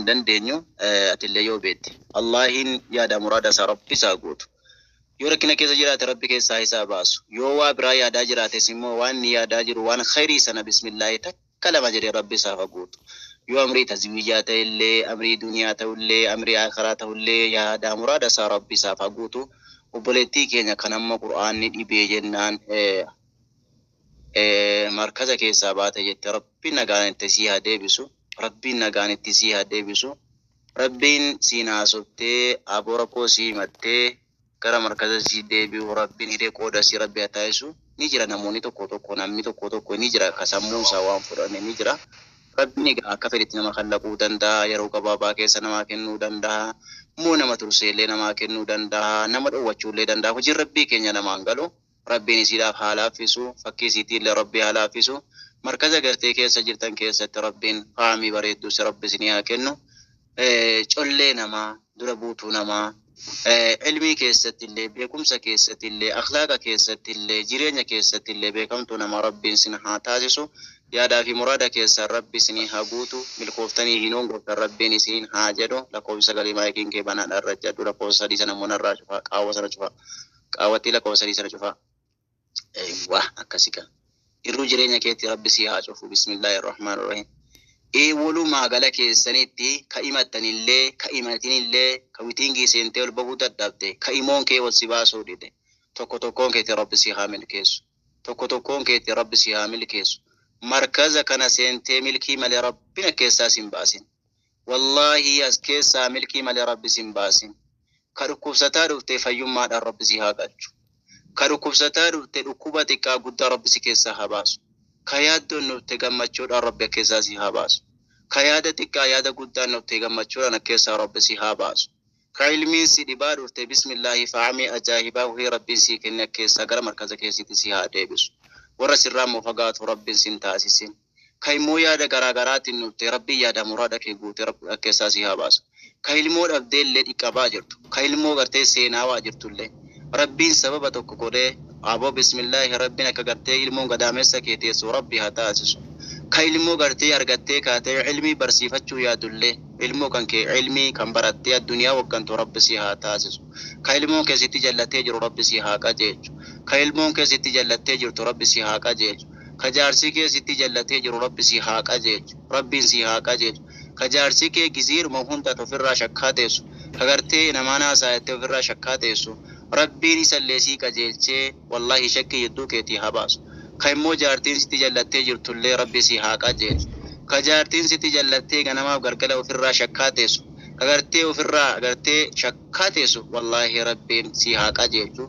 dandeenyu atillee yoo beekte Allahin yaada muraada isaa rabbi isaa guutu yoo rakkina keessa jiraate rabbi keessaa isaa baasu yoo waa biraa yaadaa jiraates immoo waan ni yaadaa jiru waan khairii sana bismillaahi takka lama jedhee rabbi isaa guutu yoo amrii tazwiijaa ta'ellee amrii duniyaa ta'ullee amrii akhiraa ta'ullee yaada muraada isaa rabbi isaa guutu obboleettii keenya kan amma qur'aanni dhibee jennaan markaza keessaa baate jette rabbi nagaan itti si haa deebisu rabbiin nagaan itti si haa deebisu rabbiin si naasoftee aboora koo si himattee gara markaza si deebi'u rabbiin hiree qooda si rabbi haa taasisu ni jira namoonni tokko namni tokko ni jira kasammuun isaa waan fudhanne ni jira rabbiin akka fedhetti nama kallaquu danda'a yeroo gabaabaa keessa namaa kennuu danda'a moo nama turseellee namaa kennuu danda'a nama dhowwachuullee danda'a hojiin rabbii keenya namaan galu rabbiin isiidhaaf haa laaffisu fakkii isiitiillee rabbii haa laaffisu markaza gartee keessa jirtan keessatti rabbiin faamii bareedduu si rabbi isinii haa kennu collee namaa dura buutuu namaa ilmii keessattillee beekumsa keessattillee akhlaaqa keessattillee jireenya keessattillee beekamtuu namaa rabbiin sin haa taasisu yaadaa fi muraada keessaan rabbi isinii haa guutu milkooftanii hin hongooftan rabbiin isiniin haa jedhu lakkoofsa galii maayikiin kee banaadhaan irra jedhu lakkoofsa sadii sana immoo narraa cufaa qaawwa sana cufaa qaawwattii lakkoofsa sadii sana cufaa waa akkasii kan irruu jireenya keetti rabbi si haa cufu bismillaahi irrahmaan irrahiim walumaa gala keessanitti ka himattanillee ka himatinillee ka witiingii seentee ol bahuu dadhabde ka imoon kee wal si baasuu dide tokkoon keetti rabbi si haa milkeessu tokkoon keetti rabbi si haa milkeessu markaza kana seentee milkii malee rabbina keessaa sin baasin wallahi as keessaa milkii malee rabbi sin baasin ka dhukkubsataa dhuftee fayyummaadhaan rabbi si haa galchu ka dhukkubsataa dhuftee dhukkuba xiqqaa guddaa rabbi si keessaa haa baasu ka yaaddoon dhuftee gammachuudhaan rabbi keessaa si haa baasu ka yaada xiqqaa yaada guddaan dhuftee gammachuudhaan keessaa rabbi si haa baasu ka ilmiin si dhibaa dhuftee bismillaahi fa'amii ajaa'ibaa wahii rabbiin si kenne keessaa gara markaza keessatti si haa deebisu warra sirraa moo fagaatu rabbiin sin taasisin ka immoo yaada garaagaraatiin dhuftee rabbiin yaada muraada kee guutee rabbi keessaa si haa baasu ka ilmoo dhabdeellee dhiqqabaa jirtu ka ilmoo gartee seenaawaa jirtullee rabbiin sababa tokko godhee aboo bismillaahi rabbiin akka gartee ilmoon gadaamessa kee teessu rabbi haa taasisu ka ilmoo gartee argattee kaatee ilmii barsiifachuu yaadullee ilmoo kan kee ilmii kan barattee addunyaa waggantu rabbi si haa taasisu ka ilmoon keessatti jallattee jiru rabbi si haa qajeelchu ka ilmoon keessatti jallattee jirtu rabbi si haa qajeelchu ka jaarsii keessatti jallattee jiru rabbi si haa qajeelchu rabbiin si haa qajeelchu ka jaarsii kee giziiruma hunda ofirraa shakkaa teessu ka gartee namaan haasayattee ofirraa shakkaa teessu rabbiin isallee si qajeelchee wallahi shakkii jidduu keetii haa baasu ka immoo jaartiin sitti jallattee jirtullee rabbi si haa qajeelchu ka jaartiin sitti jallattee ganamaaf gargala ofirraa shakkaa teessu ka gartee ofirraa gartee shakkaa teessu wallahi rabbiin si haa qajeelchu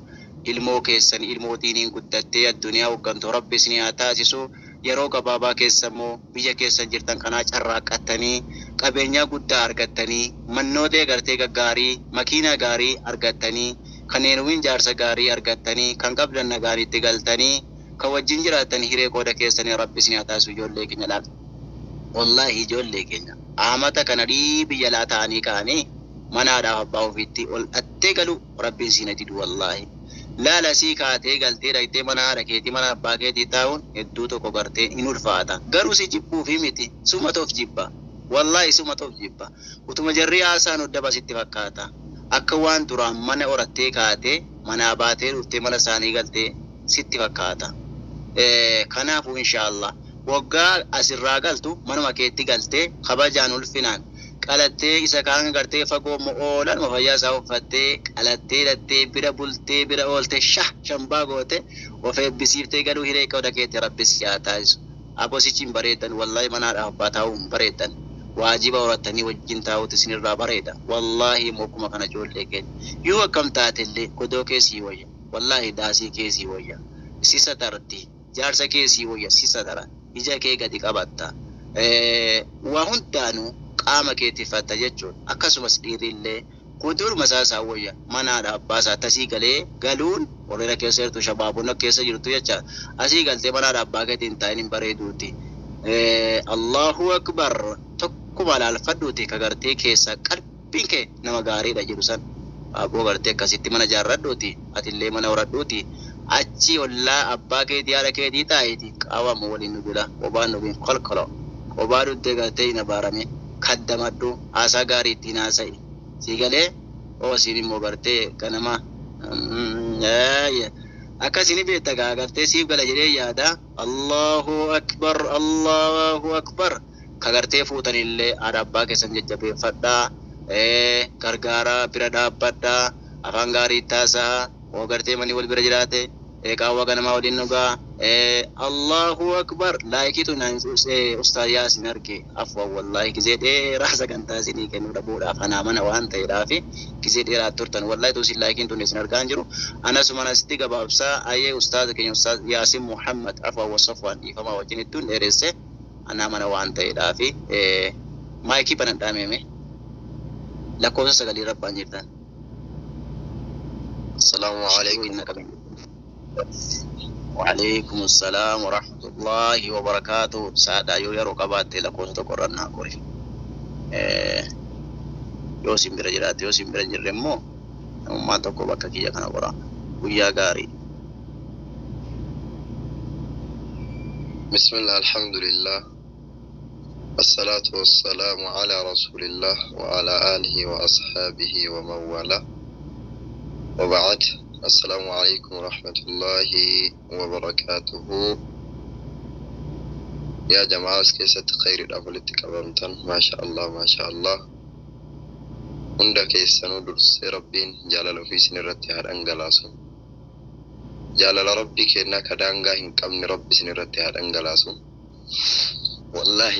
ilmoo keessan ilmoo diiniin guddattee addunyaa waggantu rabbi isinii haa taasisu yeroo gabaabaa keessa immoo biyya keessan jirtan kanaa carraaqqattanii qabeenyaa guddaa argattanii mannoolee gartee gaggaarii makiinaa gaarii argattanii kanneen jaarsa gaarii argattanii kan qabdan nagaariitti galtanii kan wajjin jiraatan hiree qooda keessanii rabbi isinii haa taasisu ijoollee keenya laata wallahi ijoollee keenya amata kana biyya laa ta'anii ka'anii manaadhaaf abbaa ofiitti ol dhattee galu rabbiin siin adidu wallahi laala sii kaatee galtee dhaqxee mana haadha keetii mana abbaa keetii taa'uun hedduu tokko gartee in ulfaata garuu si jibbuufi miti sumatof jibba wallahi sumatof jibba utuma jarri haasaan oddaba sitti fakkaata akka waan duraan mana horattee kaatee mana baatee dhuftee mana isaanii galtee sitti fakkaata kanaafuu inshaallah waggaa asirraa galtu manuma keetti galtee kabajaan ulfinaan qalattee isa kaan gartee fagoo moolan mafayyaa isaa uffattee qalattee dhattee bira bultee bira oolte shambaa goote of eebbisiiftee galuu hiree qooda keetti rabbis yaa taasisu abosichiin bareedan wallahi manaadhaaf abbaa taa'uun bareedan waajiba horattanii wajjin taa'uutu isinirraa bareeda wallahi mokkuma kana ijoollee keenya yoo akkam taatellee godoo keessii wayya wallahi daasii keessii wayya sisa tarti jaarsa keessii wayya sisa tara ija kee gadi qabatta waa hundaanuu qaama keetifatta jechuun akkasumas dhiirillee kuduuruma isaa wayya manaadha abbaasaa tasii galee galuun warra keessa jirtu shabaabuna keessa jirtu jecha asii galtee manaadha abbaa keetiin taa'in hin bareeduuti Allahu akbar tokkuma laalfadhuuti ka gartee keessa qalbiin kee nama gaariidha jedhu san aboo gartee akkasitti mana jaarradhuuti atillee mana horadhuuti achi ollaa abbaa keetii haadha keetii taa'iti qaawama waliin nu bira qobaan nu bin kolkolo qobaa dhuddee gartee hin abaarame kaddamadhu haasaa gaarii ittiin haasa'i sii galee oosiin immoo gartee kanama akkasini beekta gartee siif gala jedhee yaada Allahu akbar ka gartee fuutanillee haadha abbaa keessan jajjabeeffadhaa gargaaraa bira dhaabbadhaa afaan gaarii taasaa oo gartee manni wal bira jiraate qaawwa ganamaa waliin dhugaa Allahu akbar laayikiitu naan ustaad Yaasin arge afwa wallahi gizee dheeraa sagantaa isinii kennuu dhabuudhaaf anaa mana waan ta'eedhaafi gizee dheeraa turtan wallahi tuusin laayikiin tun isin argaan jiru anasuma asitti gabaabsaa ayyee ustaad keenya ustaad Yaasin Muhammad afwa wasafwaan dhiifamaa wajjin ittuun dheeresse anaa mana waan ta'eedhaafi maayikii banan dhaameme lakkoofsa sagalii rabbaan jirtan. Assalamu alaikum. وعليكم السلام ورحمة الله وبركاته سادة يو قبات لكوسة قرنا قري يوسم برجلات يوسم برجل مو ما تكو بكا كي جاكنا قرا ويا غاري بسم الله الحمد لله الصلاة والسلام على رسول الله وعلى آله وأصحابه ومن والاه وبعد السلام عليكم ورحمة الله وبركاته يا جماعة كيسة خير الأفضل تكبرتن ما شاء الله ما شاء الله عندك يسنو درس ربين جلال في سنرتي هر أنجلاسو جلال ربي كنا كدانغا هنكم ربي سنرتي هر أنجلاسو والله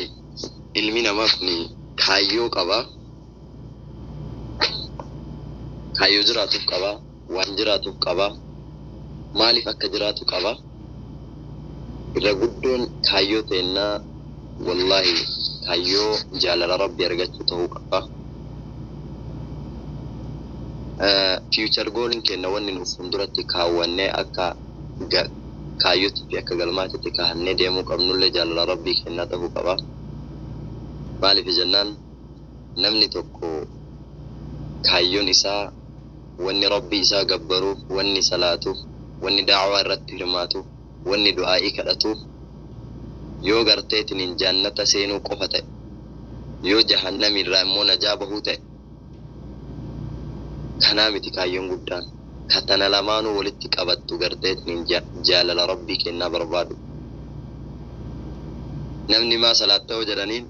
علمنا ما كني كايو كبا كايو جراتو كبا waan jiraatu qaba maaliif akka jiraatu qaba irra guddoon kaayyoo teennaa wallahi kaayyoo jaalala rabbi argachuu ta'uu qaba future goalin kenna wanni nuuf fuulduratti kaawwannee akka kaayyootti fi akka galmaatitti kaahannee deemuu qabnullee jaalala rabbii kennaa ta'uu qaba maaliif jennaan namni tokko kaayyoon isaa wanni rabbi isaa gabbaruuf wanni salaatuuf wanni da'waa irratti hirmaatuuf wanni du'aa'ii kadhatuuf yoo garteetiin jannata seenuu qofa ta'e yoo jahannami irraa immoo najaa bahuu ta'e kanaa miti kaayyoon guddaan katana lamaanuu walitti qabattu garteetiin jaalala rabbii kennaa barbaadu namni maa salaatta'u jedhaniin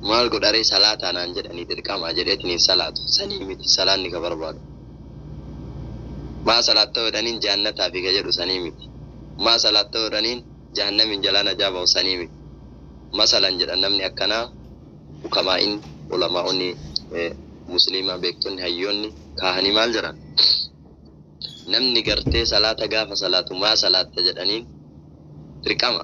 maal godharee salaataanaan jedhanii dirqamaa jedheetiin salaatu sanii miti salaanni ka barbaadu ما صلاة ودانين جنة في كجر سنيمي ما صلاة ودانين جهنم من جلانا جابه سنيمي مثلا جدنا من أكنا وكما إن علماءني مسلمة بيكتون هيوني كهني مال جرا نمني قرتي صلاة جاف صلاة ما صلاة جدانين تركما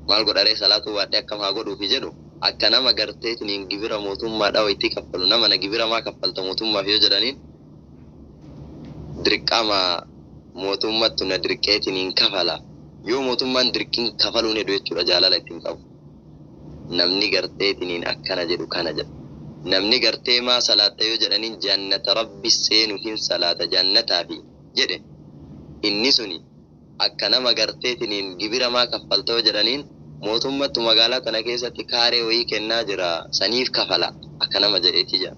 مال قدري صلاة وادي كم هاقول في جرو أكنا ما قرتي تنين جبرا موتوم ما داويتي كفلو نما نجبرا ما كفلت موتوم ما فيه جدانين dirqama mootummaatu na dirqeetiin kafala yoo mootummaan dirqiin kafaluun heduu jechuudha jaalala ittiin qabu namni garteetiin akkana jedhu kana jedhu namni gartee maa salaata yoo jedhaniin jannata rabbi seenu hin salaata jannataa fi jedhe inni suni akka nama garteetiin gibira maa kaffaltoo jedhaniin mootummaatu magaalaa kana keessatti kaaree wayii kennaa jira saniif kafala akka nama jedheeti jedha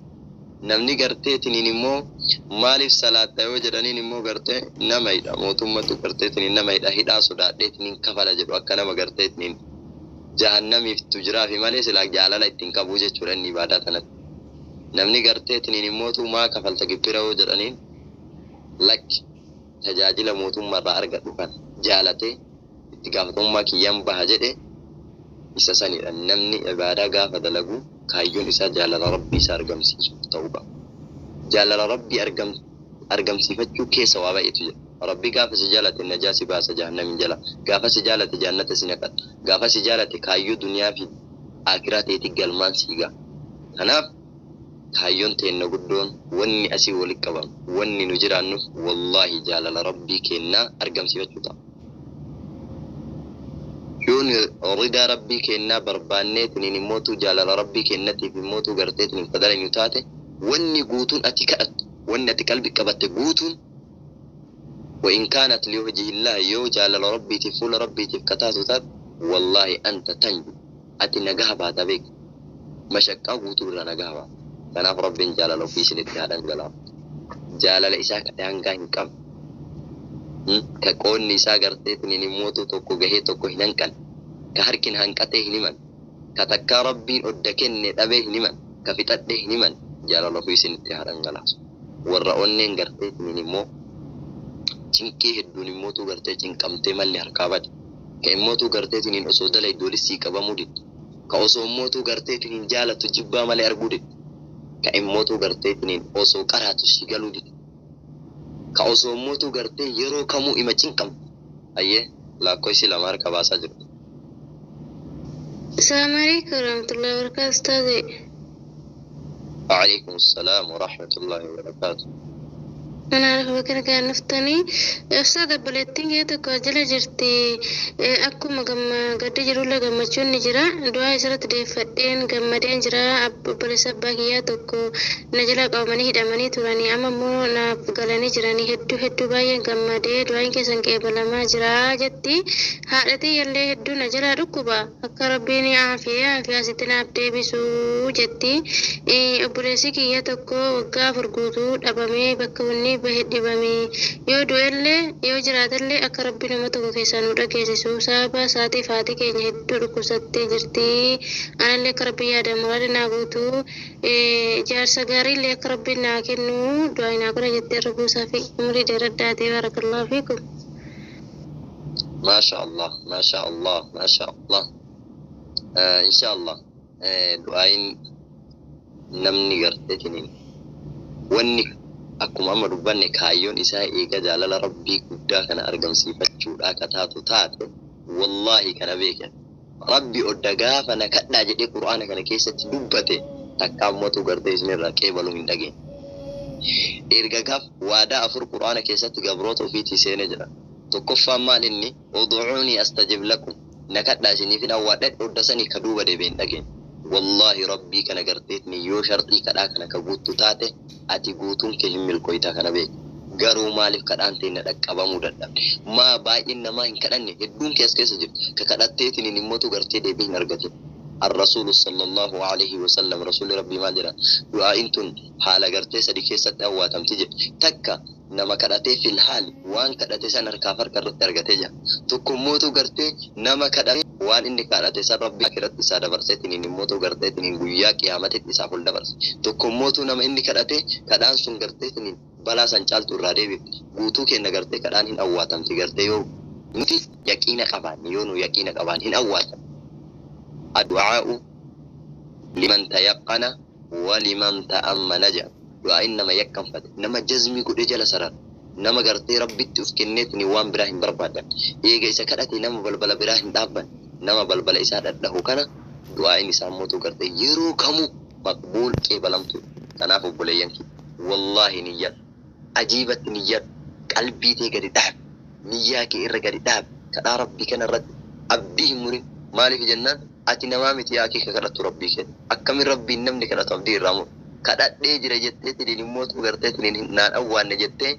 namni garteetiin immoo maaliif salaata yoo jedhaniin immoo gartee nama hidha mootummaatu garteetiin nama hidhaa sodaadheetiin kafala jedhu akka nama garteetiin jahannamiif tujiraa fi malee silaa jaalala ittiin qabu jechuudha inni ibaadaa tanatti namni garteetiin immoo maa kafalta gibira yoo jedhaniin lakki tajaajila mootummaarraa argadhu kan jaalatee itti gaafatamummaa kiyyaan baha jedhe isa sanidha namni ibaadaa gaafa dalagu kaayyoon isaa jaalala rabbii isaa argamsiisuuf ta'uu qaba jaalala rabbii argamsiifachuu keessa waa baay'eetu jira rabbi gaafa si jaalate najaa si baasa jahannamin jala gaafa si jaalate jannata si naqata gaafa si jaalate kaayyoo duniyaa fi akiraa ta'eeti galmaan siigaa kanaaf kaayyoon teenna guddoon wanni asii walitti qabamu wanni nu jiraannuuf wallahi jaalala rabbii kennaa argamsiifachuu ta'a yoon ridaa rabbii kennaa barbaanneetiin immootu jaalala rabbii kennatiif immootu garteetiin fadalanyu taate wanni guutuun ati kadhattu wanni ati qalbii qabatte guutuun وإن كانت لوجه الله يو جلال ربي تفول ربي تفكتات والله أنت تنجو أتي نجاه بعد بك mashaqqa guutuu irra nagaaba kanaaf rabbiin jaalala ofii isinitti haa dhangalaasu jaalala isaa ka daangaa hin qabne ka qoonni isaa garteetiin mootu tokko gahee tokko hin hanqan ka harkin hanqatee hin himan ka takkaa rabbiin odda kenne dhabee hin himan ka fixadhee hin himan jaalala ofii isinitti haa dhangalaasu warra onneen garteetiin immoo cinqii hedduun immootu gartee cinqamtee malli harkaa bade ka immootu garteetiin osoo dala iddoolissii qabamuu didde ka osoo immootu garteetiin jaalatu jibbaa malee arguu didde ka immootu garteetiin osoo qaraatu si galuu didde ka osoo immootu gartee yeroo kamuu ima cinqamte ayyee laakkoo isi lama harka baasaa jirtu. Assalamu alaikum warahmatullahi wabarakatuh Ustaz. وعليكم السلام ورحمة الله وبركاته. أنا أعرف بكرة كان نفتني أستاذ بلتين جيت كوجلة جرتي أكو مجمع قد جرولا جمع شون نجرا دعاء سرت دفتين جمع دين جرا بلسة بقية تكو نجلا قومني هدمني تراني أما مو نفقلني جراني هدو باين جمع دين دعاء كيسان كيبلا ما جرا جتي هادتي يلي هدو نجلا ركوبا أكربيني عافية ستنا أبدي بسو جتي بلسة كية تكو وقافر قوتو أبامي بكوني bahedibami yo duelle yo jiraatalle akka rabbi nama tokko keessaan nu dhageessisu sababa isaati faati keenya hedduu dhukkubsattee jirti anallee akka rabbi yaada muraada naa guutu jaarsa gaariillee akka rabbi naa kennu du'aa naa godha jettee rabbuusaa fi umurii dheeraddaatee barakallahu fiikum. ما شاء الله ما شاء الله ما شاء الله إن شاء الله دعائن نمني قرتين ونك akkuma amma dubbanne kaayyoon isaa eega jaalala rabbii guddaa kana argamsiifachuudha akka taatu taate wallahi kana beekan rabbi odda gaafa na kadhaa jedhee qur'aana kana keessatti dubbate takka ammatu gartee isinirraa qeebaluu hin dhageenye erga gaaf waadaa afur qur'aana keessatti gabroota ofiitii seenee jira tokkoffaan maal inni ud'uuni astajib lakum na kadhaa isiniif hin awwaadhadhe odda sanii ka duuba deebi'ee hin dhageenye والله ربي كان قرتيتني يو شرطي كذا كان كبوت تاته أتي بوتون كهمل كويتا كان بيك قروا مالك كدانتي ندك أبا مودد ما باين نما إن كداني هدون كيس جب ككدتيتني نموتو قرتي دبي نرجتي الرسول صلى الله عليه وسلم رسول ربي ما جرى دعاء انتن حال قرتي سديكي ستأوى تمتجي تكا نما كدتي في الحال وان كدتي سنر كافر كرت ترجتي جا تكموتو قرتي نما كدتي وان إني كارate san rabbi akiratti isa dabarseetini nimmoto garteetini guyyaa qiyaamatetti isa full dabarse tokkommotu nama inni kadhate kadhaan sun garteetini balaa san caaltu irraa deebi guutuu kenna gartee kadhaan hin awwaatamti gartee yoo nuti yaqiina qabaan yoo nu yaqiina qabaan hin awwaatam addu'aa'u liman tayaqqana wa liman ta'ammana ja du'aa innama yakkanfate nama jazmi godhe jala sarar nama gartee rabbitti uf kenneetini waan biraa hin barbaadan eega isa kadhate nama balbala biraa hin dhaabban nama balbala isaa dhadhahu kana du'aain isaa mootu gartee yeroo kamuu maqbuul qeebalamtu kanaaf obboleeyyan wallahi niyyad ajiibatti niyyad qalbii tee gadi dhaab niyyaa kee irra gadi dhaab kadhaa rabbii kana irratti abdii hin murin maaliif jennaan ati namaa miti yaa kee kadhattu rabbii kee akkamin rabbiin namni kadhatu abdii irraa muru kadhadhee jira jetteetiin immootu garteetiin naan awwaanne jettee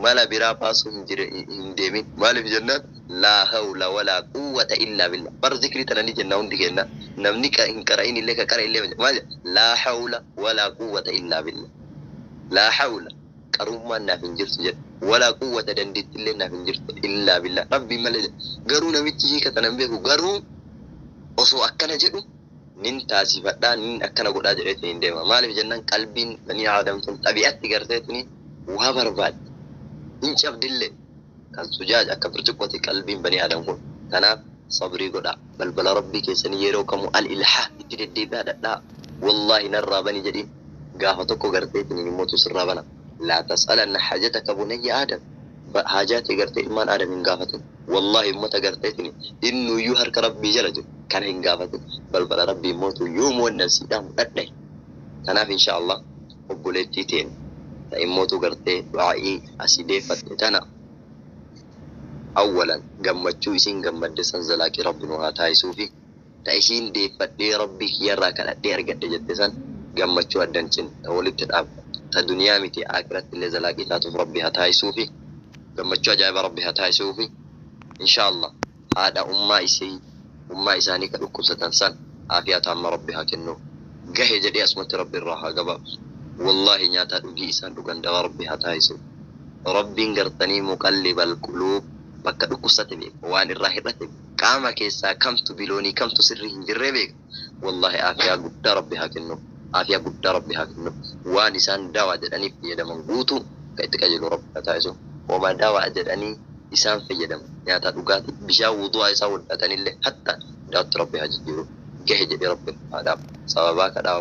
mala biraa baasuu hin deemin maaliif jennaan laa hawla walaa quwwata illaa billah bar zikrii tananii jennaa hundi kenna namni hin qara'in illee ka qara illee maal laa hawla walaa quwwata illaa billah laa hawla qarummaan naaf hin jirtu jedha walaa quwwata dandeetti illee naaf hin jirtu illaa billah rabbii malee garuu namichi hiika tanan beeku garuu osoo akkana jedhu nin taasifadhaa nin akkana godhaa jedheetiin hin deema maaliif jennaan qalbiin banii aadam sun xabi'atti garteetini waa barbaadde hin cabdillee kan sujaaj akka birciqooti qalbiin banii aadam kun kanaaf sabrii godhaa balbala rabbii keessanii yeroo kamuu al-ilhaa itti deddeebi'aa dhadhaa wallahi narraa bani jedhiin gaafa tokko garteetiin himmootu sirraa bana laa tas'alanna hajataka bunayya aadam hajaati gartee ilmaan aadam hin gaafatin wallahi ummata garteetiin innuyyuu harka rabbii jala jiru kana hin gaafatin balbala rabbii mootu yoom wannan siidhaan dhadhae kanaaf insha Allah obboleettii teen ta'immotu gartee du'aa'ii asii deeffatte tana awwalan gammachuu isiin gammadde san zalaaqii rabbi nu haa taasisuufi ta isiin deeffadhee rabbii kiyyarraa kadhadhee argadhe jette san gammachuu addan cin ta walitti dhaabba ta duniyaa miti akiratti illee zalaaqii taatuuf rabbi haa taasisuufi gammachuu ajaa'iba rabbi haa taasisuufi insha Allah haadha ummaa isaanii ka dhukkubsatan san aafiyaa taamma rabbi haa kennu gahe jedhee asumatti rabbi irraa haa gabaabsu. Wallahi nyaataa dhugii isaan dhugan dawaa rabbi haa taasisu. Rabbiin gartanii muqallibal quluub bakka dhukkubsate beeka waan irraa hir'ate qaama keessaa kamtu biloonii kamtu sirrii hin jirre beeka. Wallahi aafiyaa guddaa rabbi haa kennu. Aafiyaa guddaa rabbi haa kennu. Waan isaan dawaa jedhanii fayyadaman guutuu ka itti qajeelu rabbi haa taasisu. Wama dawaa jedhanii isaan fayyadaman nyaata dhugaatii bishaan wudu'aa isaa wadhatanillee hatta daawwatti rabbi haa jijjiiru. Gahe jedhee rabbi haa dhaabu. Sababaa kadhaa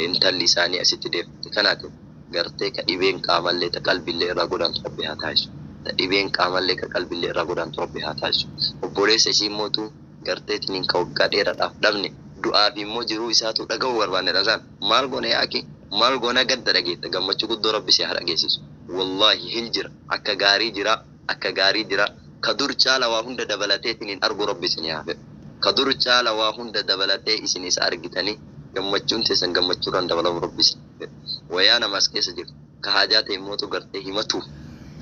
intalli isaanii asitti deeffate kanaati. Gartee ka dhibeen qaamallee ta qalbillee irraa godaantu rabbi haa taasisu. Ta dhibeen qaamallee ka qalbillee irraa godaantu rabbi haa taasisu. Obboleessa ishii mootu garteetiin ka waggaa dheeraadhaaf dhabne du'aa fi immoo jiruu isaatu dhaga'uu barbaanne dhasaan maal goona yaaki maal goona gadda dhageetta gammachuu guddoo rabbi si haa dhageessisu. Wallahi hin jira akka gaarii jira ka dur caala waa hunda dabalateetiin argu rabbi isin yaafe. Ka dur caala waa hunda dabalatee isin isa argitanii gammachuun teessan gammachuudhaan dabalamu rabbi isin yaafe. Wayaa namas keessa jiru ka haajaa ta'e mootu gartee himatuuf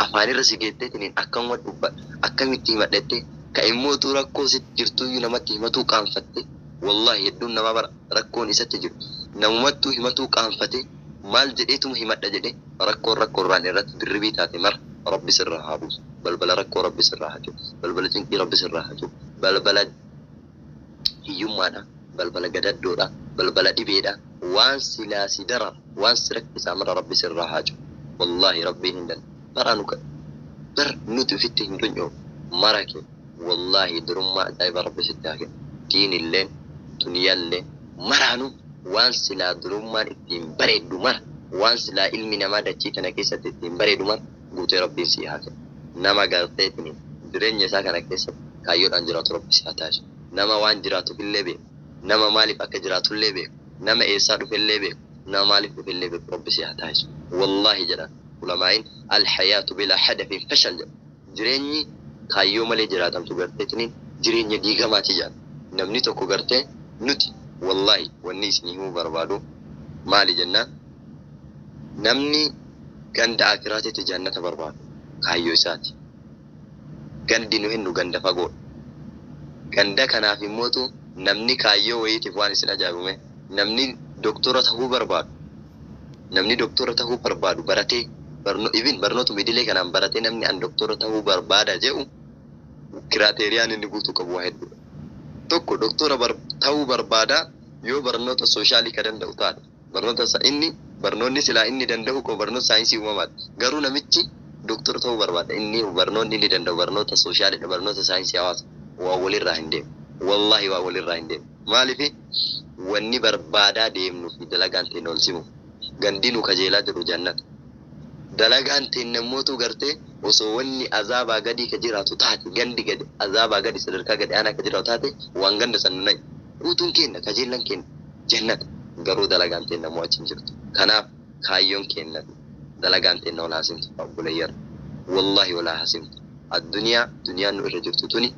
afaanirra si geetteetiin akkam wadhubba akkamitti himadhette ka immootu rakkoo sitti jirtuyyuu namatti himatuu qaanfatte. Wallahi hedduun nama bara rakkoon isatti jiru namumattuu himatuu qaanfate maal jedheetuma himadha jedhe rakkoorraan irratti dirribii taate mara rabbi sirraa haa buusu. Balbala rakkoo rabbi sirraa haa jiru. Balbala cinqii rabbi sirraa haa jiru. Balbala hiyyummaadha. Balbala gadaddoodha. Balbala dhibeedha. Waan silaa si darar waan si rakkisaa mara rabbi sirraa haa jiru. Wallahi rabbiin hin danda'u. Baraa bar nuti ofitti hin dunyoo mara kee wallahi durummaa ajaa'iba rabbi sitti haa kennu. Diinilleen duniyaallee maraanu waan silaa durummaan ittiin bareeddu mara waan silaa ilmi namaa dachii kana keessatti ittiin bareedu mara guutee rabbiin si haa kennu. Nama garteetiin jireenya isaa kana keessatti kaayyoodhaan jiraatu rabbi si haa taasisu. Nama waan jiraatuufillee beeku. Nama maaliif akka jiraatullee beeku. Nama eessaa dhufellee beeku. Nama maaliif dhufellee beeku rabbi si haa taasisu. Wallahi jedhan ulamaa'in alhayaatu bilaa hadafin fashal jedhu. Jireenyi kaayyoo malee jiraatamtu garteetiin jireenya diigamaati jedhan. Namni tokko gartee nuti wallahi wanni isinii himuu barbaadu maali jennaan namni ganda akiraatiitti jannata barbaadu kaayyoo isaati. Gandi nu hinnu ganda fagoo. Ganda kanaaf immootu namni kaayyoo wayiitiif waan isin ajaa'ibume namni doktora ta'uu barbaadu baratee barnoota midilee kanaan baratee namni an doktora ta'uu barbaada jedhu kiraateeriyaan inni guutuu qabu waa hedduudha. Tokko doktora ta'uu barbaada yoo barnoota sooshalii ka danda'u taate barnoonni silaa inni danda'u ko barnoota saayinsii uumamaati. Garuu namichi doktora ta'uu barbaada inni barnoonni inni danda'u barnoota sooshaaliidha barnoota saayinsii hawaasa waa walirraa hin deemu. Wallahi waa walirraa hin deemu. Maaliif wanni barbaadaa deemnu fi dalagaan teenya ol simu gandi nu kajeelaa jiru jannata. Dalagaan teenya mootu gartee osoo wanni azaabaa gadi ka jiraatu taate gandi gadi azaabaa gadi sadarkaa gadi aanaa ka jiraatu taate waan ganda sannu nai guutuun keenya kajeellan keenya jannata. Garuu dalagaan teenya mo'achiin jirtu. Kanaaf kaayyoon keenya dalagaan teenya olaa simtu obboleeyyara. Wallahi olaa simtu. Duniyaan nu irra jirtu tuni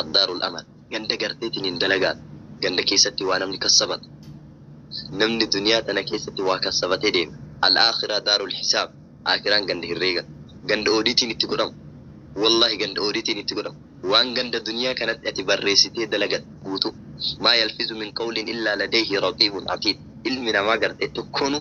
addaarul amal ganda garteetiin hin dalagaan ganda keessatti waa namni kassabata. Namni duniyaa tana keessatti waa kassabatee deema. Al-akhiraa daarul hisaab akhiraan ganda herreega. Ganda oodiitiin itti godhamu. Wallahi ganda oodiitiin itti godhamu. Waan ganda duniyaa kanatti ati barreessitee dalagat guutu. Maa yalfizu min qawlin illaa ladayhi raqiibun atiid. Ilmi namaa gartee tokkoonu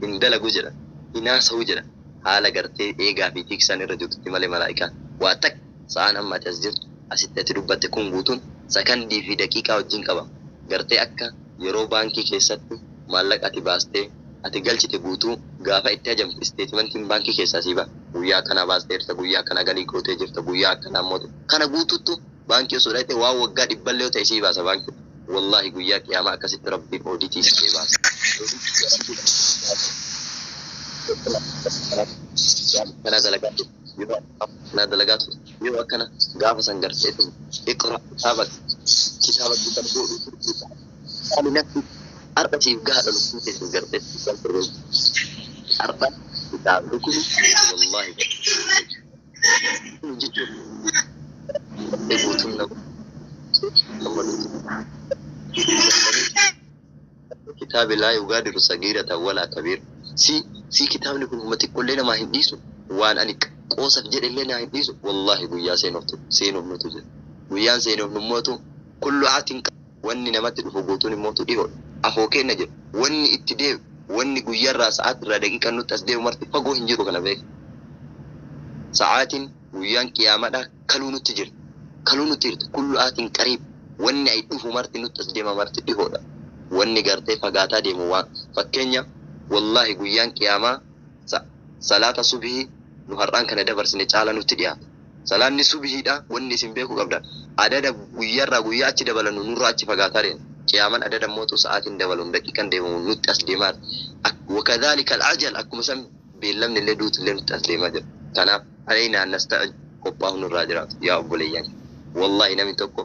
hin dalagu jedha. Hinaasa'u jedha. Haala gartee eegaa fi tiksaan irra jirtutti malee malaa'ikaan. Waa takka sa'aan amma ati as jirtu asitti ati dubbatte kun guutuun sakandii fi daqiiqaa wajjin qaba. Gartee akka yeroo baankii keessatti maallaqa ati baastee ati galchite guutuu gaafa itti ajamte isteetimentiin baankii keessaa sii ba'a. Guyyaa kana baastee jirta, guyyaa kana galii gootee jirta, guyyaa akkanaa immoo kana guutuuttu baankii osoo dhaite waa waggaa dhibballee ta'e sii baasa baankii. Wallahi guyyaa qiyaamaa akkasitti rabbiin ooditii sii baasa. Kana dalagaatu yoo akkana gaafa san garteetu iqra kitaaba ani nafti arba siif gaadha lukkuu keessan garteetu kan turre arba kitaabni kun wallahi jechuun guutuun nama kitaabi laa yugaadiru sagiiratan walaa kabiir si kitaabni kun ummati qollee namaa hin dhiisu waan ani qoosaf jedhellee naa hin dhiisu wallahi guyyaa seenofnutu jira guyyaan seenofnu mootu kullu aatin wanni namatti dhufu guutuun immootu dhihoodha afooke na jedhu wanni itti deemu wanni guyyarraa sa'aatirraa daqiiqaan nutti as deemu marti fagoo hin jiru kana beeku. Sa'aatiin guyyaan qiyaamadha kaluu nutti jira. Kaluu nutti jirti kullu aatiin qariib wanni ay dhufu marti nutti as deema marti dhihoodha. Wanni gartee fagaataa deemu waan fakkeenya wallahi guyyaan qiyaamaa salaata subhii nu har'aan kana dabarsine caala nutti dhiyaata. Salaanni subhiidha wanni isin beeku qabda. Adada guyyarraa guyyaa achi dabalannu nurraa achi fagaataa deema. Qiyaaman adada mootu sa'aatiin dabaluun daqiiqaan deemu nutti as deemaa. Wakadhalika al-ajal akkuma san beellamni illee duutu illee nutti as deemaa jira. Kanaaf علينا أن نستعد قباه الراجرات يا أبو ليان والله نمي توكو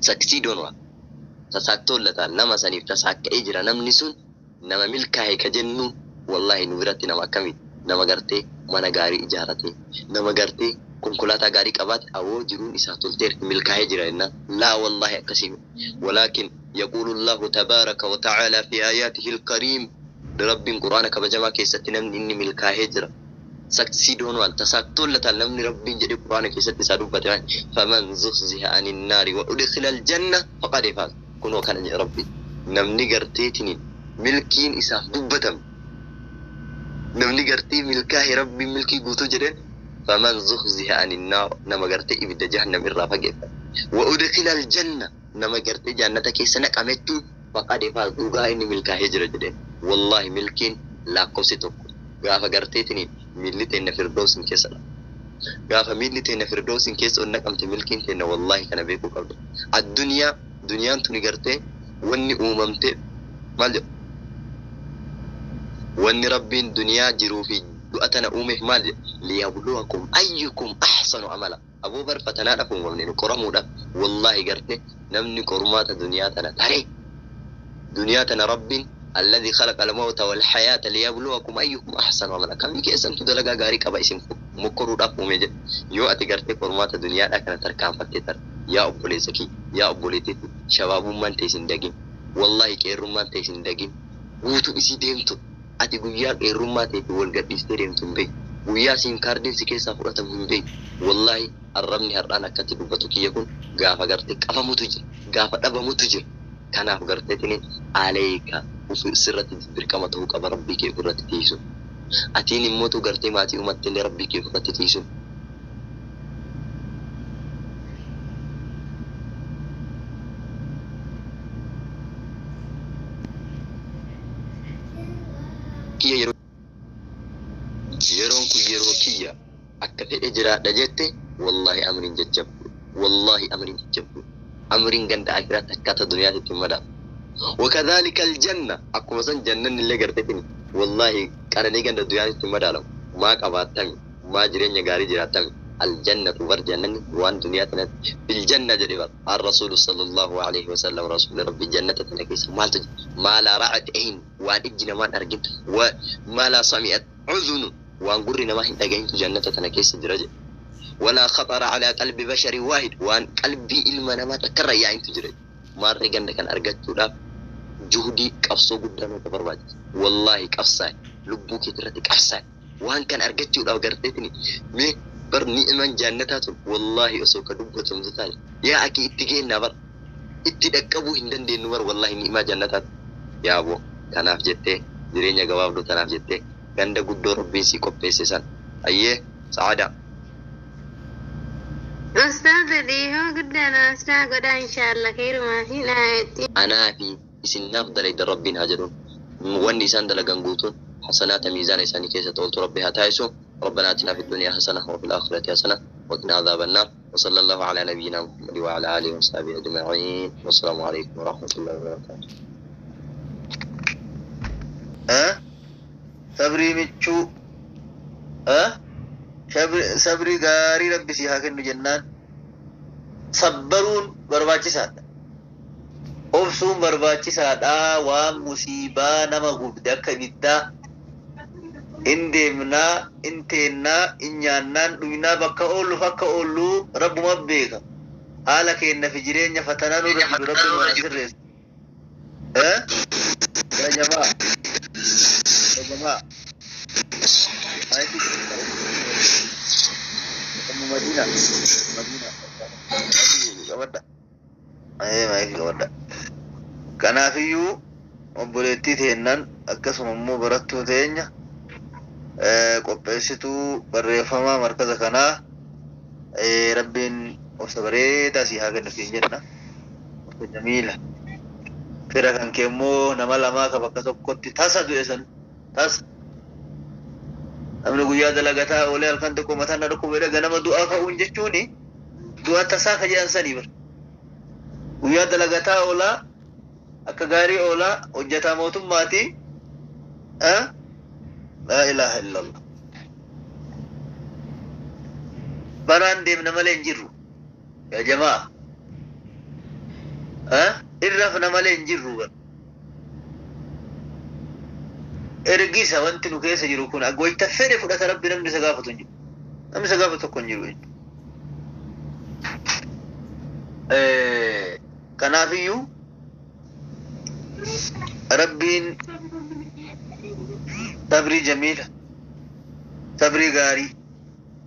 سكسيدون تساكتون لتا نما سنيف تساك إجرا نمنسون نما ملكا هيك جنون والله نورتي نما كمي نما غرتي مانا غاري إجارتي نما غرتي كنكولاتا غاري كبات أو جرون إساتول تير ملكا هجرا إنا لا والله أكسيم ولكن يقول الله تبارك وتعالى في آياته الكريم لرب قرآنك بجمع كيستنا إني ملكا هجرا سكسيدون والتساكتون لتعلمني ربي جدي قرآن في ست سادوب بتوعي فمن زخزح عن النار وأدخل الجنة فقد فاز كنوا كان ربي نمني قرتيتني ملكين إساف دوبتم نمني قرتي ملكاه ربي ملكي قوتو جدي فمن زخزح عن النار نما قرتي إبدا جهنم الرافق وأدخل الجنة نما قرتي جنتك سنك أمتو فقد فاز دوغا إني ملكاه جرى جدي والله ملكين لا قوسيتو غافا قرتيتني ملتين فردوس كيسا غافا ملتين فردوس كيسا انك امت ملكين تينا والله كان بيكو قبل الدنيا دنيا انتوني قرتي واني اوممتي مالجو واني ربين دنيا جرو في دؤتنا اومه مالجو ليبلوكم ايكم احسن عملا ابو بر فتنانكم ومنين قرمو دا والله قرتي نمني قرمات دنياتنا تاري دنياتنا ربين الذي خلق الموت والحياة ليبلوكم أيكم أحسن عملا كم كيسن تدلقا غاري كبا اسم مكرو داف ومجد يو أتقرتي قرمات الدنيا لكن تركان فتتر يا أبو ليسكي يا أبو ليتت شباب من تيسن دقين والله كير من تيسن دقين ووتو إسي ديمتو أتي قويا كير من تيسن والقد إستريمتو بي قويا سين كاردين سكيسا فرطم بي والله الرمني هرانا كتب بطوكي يكون غافا قرتي كفا متجر غافا دبا متجر كان قرتيتني عليك وفي سرة بركمة هو كبر ربي كيف رتتيسو أتيني موتو قرتي ماتي أمتني ربي كيف رتتيسو كيا يرون كيرو كيا أكتئ إجراء دجتة والله أمرين ججب والله أمرين ججب أمرين قند أجرات أكتا دنيا تتمدى وكذلك الجنة أكو مثلا جنة اللي قرتني والله كان نيجان الدنيا تمدالو ما كباتم ما جرين يغاري جراتم الجنة ورجنة وان دنيا تنت بالجنة جريبا الرسول صلى الله عليه وسلم رسول ربي جنة تنكيس ما لا رأت عين وان إجنا ما أرجن وما لا سمعت عذن وان قرنا ما هي تجين جنة تنكيس درجة ولا خطر على قلب بشر واحد وان قلبي إلما ما تكرر يعني تجري ما رجعنا كان أرجت ولا جهدي كفصو قدامه كبرواج والله كفصاي لبوك ترتك كفصاي وان كان أرجتي ولا قرتني مي برني إيمان جنتاتهم والله أسوك دبتهم زتاني يا أكي اتجين نبر اتدكبو هندن دي نور والله نيما جنتات يا أبو كان أفجته جرينيا جواب دو كان أفجته كندا قدو ربي سي كوبيسيسان أيه سعادة أستاذ دي هو قدنا أستاذ قد إن شاء الله خير ما في نهايتي أنا في إسن أفضل إذا ربي هاجرون واني ساندل قنقوتون حسنات ميزان إساني كيسة قلت ربها تايسو ربنا آتنا في الدنيا حسنة وفي الآخرة حسنة وقنا عذاب النار وصلى الله على نبينا محمد وعلى آله وصحبه أجمعين والسلام عليكم ورحمة الله وبركاته. sabrii michuu sabrii gaarii rabbi si haa kennu jennaan sabbaruun barbaachisaadha. Obsuun barbaachisaadha. Waan musiibaa nama gubde akka ibiddaa in deemnaa in teennaa in nyaannaan dhugnaa bakka oolluuf akka oollu rabbuma beeka. Haala keenna fi jireenya fatanaa nurra jiru rabbi nu sirreessa. Ya jamaa Madina kawadda kanaafiyyu obboleettii teennan akkasuma immoo barattuu teenya qopheessituu barreeffamaa markaza kanaa rabbiin obsa bareedaa si haa kennu siin jenna. Obsa jamiila. Fira kan kee immoo nama lamaa ka bakka tokkotti tasa du'e san tasa. Namni guyyaa dalagataa oolee halkan tokko mataan na dhukkubedha ganama du'aa ka'uun jechuuni du'aa tasaa ka jedhan sanii bara. Guyyaa dalagataa oolaa akka gaarii oolaa hojjetaa mootummaati. La ilaha illallah. Baraan deemna malee hin jirru. Yaa jamaa. Irrafna malee hin jirru. Ergisa wanti nu keessa jiru kun wayita fedhe fudhata rabbi namni isa gaafatu hin jiru. Namni isa gaafatu tokko hin jiru. Kanaafiyyuu rabbiin sabrii jamiila sabrii gaarii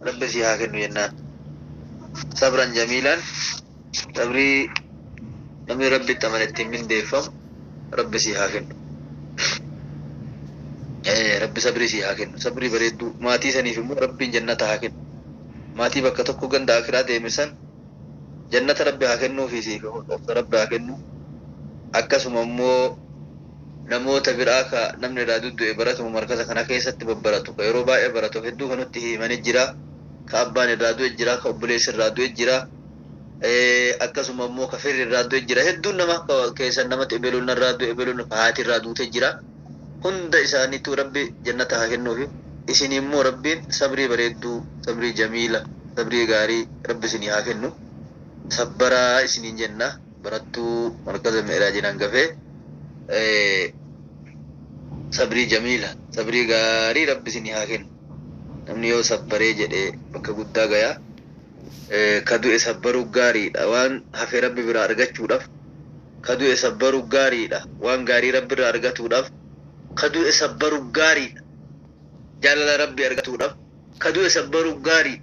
rabbi si haa kennu jennaan. Sabran jamiilan sabrii namni rabbitti amanetti hin mindeeffamu rabbi si haa kennu. Rabbi sabrii si haa kennu. Sabrii bareedduu maatii saniif immoo rabbiin jannata haa kennu. Maatii bakka tokko ganda akiraa deemisan jannata rabbi haa kennuu fi siif rabbi haa kennu. Akkasuma immoo namoota biraa ka namni irraa duddu'e baratu markaza kana keessatti babbaratu ka yeroo baay'ee baratu hedduu kanutti himanii jira. Ka abbaan irraa du'e jira, ka obboleessi irraa du'e jira. Akkasuma immoo ka firri irraa du'e jira. Hedduun nama keessan namatti ebeluun irraa du'e ebeluun ka haati irraa duute jira. Hunda isaaniitu rabbi jannata haa kennuufi. Isin immoo rabbiin sabrii bareedduu, sabrii jamiila, sabrii gaarii rabbi isinii haa kennu. Sabbaraa isiniin jenna barattuu markaza mi'raajin hangafee sabrii jamiila, sabrii gaarii rabbi isinii haa kennu. Namni yoo sabbaree jedhee bakka guddaa gayaa ka du'e sabbaruu gaariidha waan hafee rabbi biraa argachuudhaaf. Ka du'e sabbaruu gaariidha waan gaarii rabbi biraa argatuudhaaf. Ka du'e sabbaruu gaariidha jaalala rabbi argatuudhaaf. Ka du'e sabbaruu gaarii